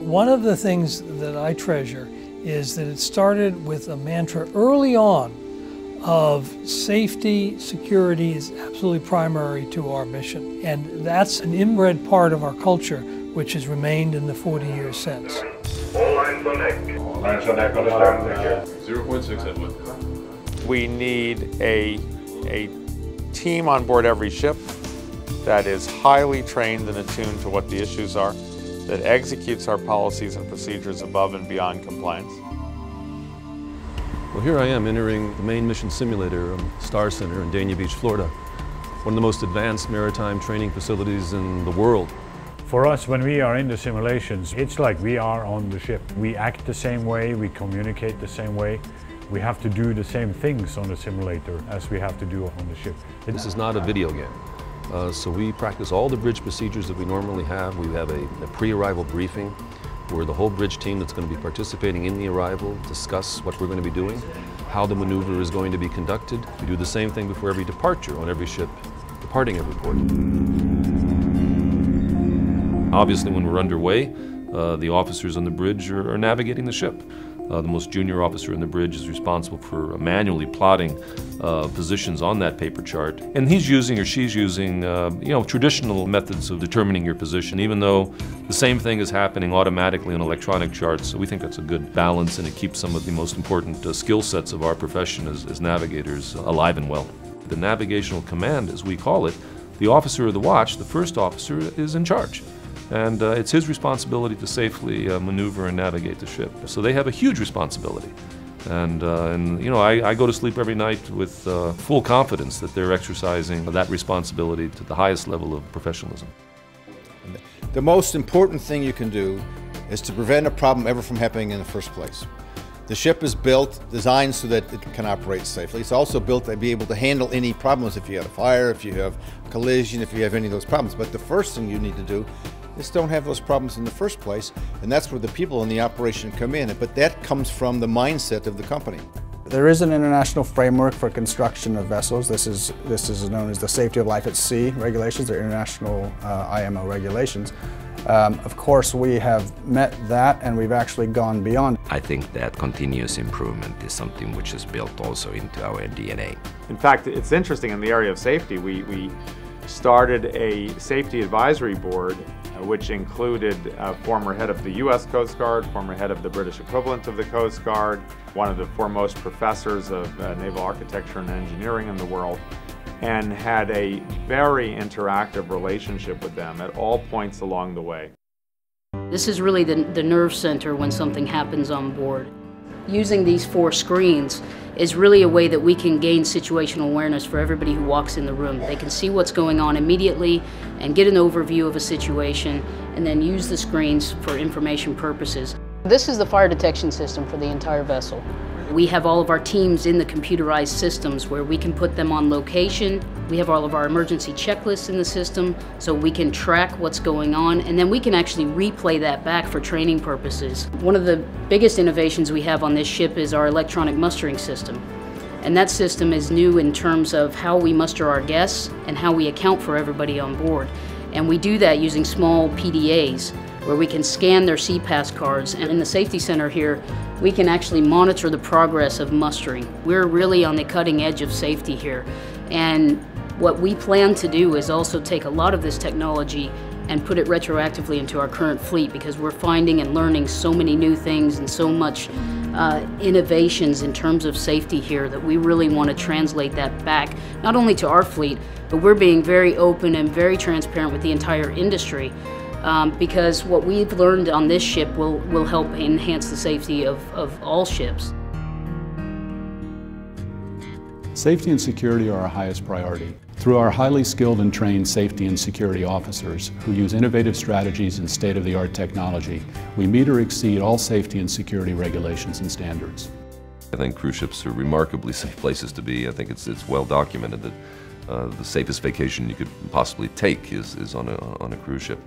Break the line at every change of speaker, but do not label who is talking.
One of the things that I treasure is that it started with a mantra early on of safety, security is absolutely primary to our mission. And that's an inbred part of our culture, which has remained in the 40 years since.
All lines on deck. All lines on deck on the
0.6 headwind.
We need a team on board every ship that is highly trained and attuned to what the issues are, that executes our policies and procedures above and beyond compliance.
Well, here I am entering the main mission simulator, Star Center in Dania Beach, Florida. One of the most advanced maritime training facilities in the world.
For us, when we are in the simulations, it's like we are on the ship. We act the same way, we communicate the same way. We have to do the same things on the simulator as we have to do on the ship.
This is not a video game. So we practice all the bridge procedures that we normally have. We have a pre-arrival briefing where the whole bridge team that's going to be participating in the arrival discuss what we're going to be doing, how the maneuver is going to be conducted. We do the same thing before every departure on every ship departing every port. Obviously, when we're underway, the officers on the bridge are navigating the ship. The most junior officer in the bridge is responsible for manually plotting positions on that paper chart. And he's using or she's using traditional methods of determining your position, even though the same thing is happening automatically on electronic charts. So we think that's a good balance, and it keeps some of the most important skill sets of our profession as navigators alive and well. The navigational command, as we call it, the officer of the watch, the first officer, is in charge. And it's his responsibility to safely maneuver and navigate the ship. So they have a huge responsibility. And I go to sleep every night with full confidence that they're exercising that responsibility to the highest level of professionalism.
The most important thing you can do is to prevent a problem ever from happening in the first place. The ship is built, designed so that it can operate safely. It's also built to be able to handle any problems if you have a fire, if you have a collision, if you have any of those problems. But the first thing you need to do is don't have those problems in the first place, and that's where the people in the operation come in. But that comes from the mindset of the company.
There is an international framework for construction of vessels. This is known as the Safety of Life at Sea regulations, or international IMO regulations. Of course, we have met that, and we've actually gone beyond.
I think that continuous improvement is something which is built also into our DNA.
In fact, it's interesting in the area of safety. We started a safety advisory board which included a former head of the U.S. Coast Guard, former head of the British equivalent of the Coast Guard, one of the foremost professors of naval architecture and engineering in the world, and had a very interactive relationship with them at all points along the way.
This is really the nerve center when something happens on board. Using these 4 screens is really a way that we can gain situational awareness for everybody who walks in the room. They can see what's going on immediately and get an overview of a situation, and then use the screens for information purposes. This is the fire detection system for the entire vessel. We have all of our teams in the computerized systems where we can put them on location. We have all of our emergency checklists in the system so we can track what's going on, and then we can actually replay that back for training purposes. One of the biggest innovations we have on this ship is our electronic mustering system. And that system is new in terms of how we muster our guests and how we account for everybody on board. And we do that using small PDAs where we can scan their CPAS cards. And in the safety center here, we can actually monitor the progress of mustering. We're really on the cutting edge of safety here. And what we plan to do is also take a lot of this technology and put it retroactively into our current fleet, because we're finding and learning so many new things and so much innovations in terms of safety here that we really want to translate that back, not only to our fleet, but we're being very open and very transparent with the entire industry. Because what we've learned on this ship will help enhance the safety of all ships.
Safety and security are our highest priority. Through our highly skilled and trained safety and security officers who use innovative strategies and state-of-the-art technology, we meet or exceed all safety and security regulations and standards.
I think cruise ships are remarkably safe places to be. I think it's well documented that the safest vacation you could possibly take is on a cruise ship.